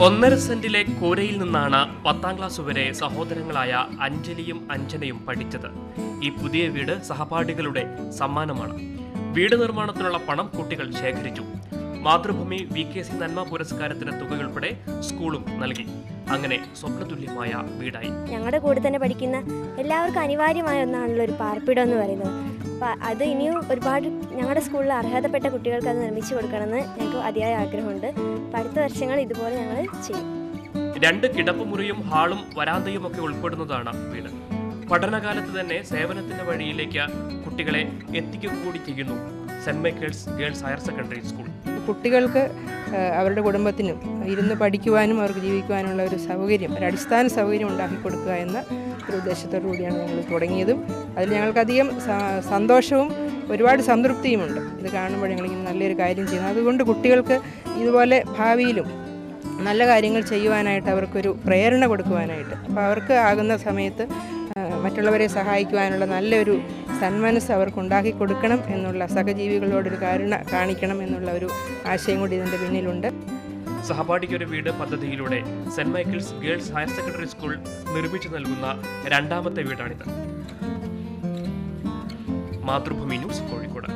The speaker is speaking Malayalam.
1.5 സെന്റിലെ കൂരയിൽ നിന്നാണ് 10ാം ക്ലാസ് വരെ സഹോദരങ്ങളായ അഞ്ജലിയും അഞ്ജനയും പഠിച്ചത്. ഈ പുതിയ വീട് സഹപാഠികളുടെ സമ്മാനമാണ്. വീട് നിർമ്മാണത്തിനുള്ള പണം കുട്ടികൾ ശേഖരിച്ചു. മാതൃഭൂമി VKC നന്മ പുരസ്കാരത്തിന് തുകയുൾപ്പെടെ സ്കൂളും നൽകി. അങ്ങനെ സ്വപ്നതുല്യമായ വീടായി. ഞങ്ങളുടെ കൂടെ തന്നെ പഠിക്കുന്ന എല്ലാവർക്കും അനിവാര്യമായ ഒന്നാണല്ലോ ഒരു പാർപ്പിടം എന്ന് പറയുന്നത്. അപ്പോൾ അത് ഇനിയും ഒരുപാട് ഞങ്ങളുടെ സ്കൂളിൽ അർഹതപ്പെട്ട കുട്ടികൾക്ക് അത് നിർമ്മിച്ചു കൊടുക്കണമെന്ന് ഞങ്ങൾക്ക് അതിയായ ആഗ്രഹമുണ്ട്. അപ്പോൾ അടുത്ത വർഷങ്ങൾ ഇതുപോലെ ഞങ്ങൾ ചെയ്യും. 2 കിടപ്പുമുറിയും ഹാളും വരാന്തയും ഒക്കെ ഉൾപ്പെടുന്നതാണ് വീട്. പഠനകാലത്ത് തന്നെ സേവനത്തിന്റെ വഴിയിലേക്ക് കുട്ടികളെ എത്തിക്കുക കൂടി ചെയ്യുന്നു saint Michael's girls higher secondary school. കുട്ടികൾക്ക് അവരുടെ കുടുംബത്തിനും ഇരുന്ന് പഠിക്കുവാനും അവർക്ക് ജീവിക്കുവാനുള്ള ഒരു സൗകര്യം, ഒരു അടിസ്ഥാന സൗകര്യം ഉണ്ടാക്കി കൊടുക്കുക എന്ന ഒരു ഉദ്ദേശത്തോടു കൂടിയാണ് ഞങ്ങൾ തുടങ്ങിയതും. അതിൽ ഞങ്ങൾക്കധികം സന്തോഷവും ഒരുപാട് സംതൃപ്തിയുമുണ്ട്. ഇത് കാണുമ്പോൾ ഞങ്ങളിങ്ങനെ നല്ലൊരു കാര്യം ചെയ്യുന്നത്. അതുകൊണ്ട് കുട്ടികൾക്ക് ഇതുപോലെ ഭാവിയിലും നല്ല കാര്യങ്ങൾ ചെയ്യുവാനായിട്ട് അവർക്കൊരു പ്രേരണ കൊടുക്കുവാനായിട്ട്, അപ്പോൾ അവർക്ക് ആകുന്ന സമയത്ത് മറ്റുള്ളവരെ സഹായിക്കുവാനുള്ള നല്ലൊരു സന്മനസ് അവർക്കുണ്ടാക്കി കൊടുക്കണം എന്നുള്ള, സഹജീവികളോടൊരു കരുണ കാണിക്കണം എന്നുള്ള ഒരു ആശയം കൂടി ഇതിൻ്റെ പിന്നിലുണ്ട്. സഹപാഠിക്കൊരു വീട് പദ്ധതിയിലൂടെ saint Michael's girls higher secondary school നിർമ്മിച്ചു നൽകുന്ന 2ാമത്തെ വീടാണിത്. മാതൃഭൂമി ന്യൂസ്, കോഴിക്കോട്.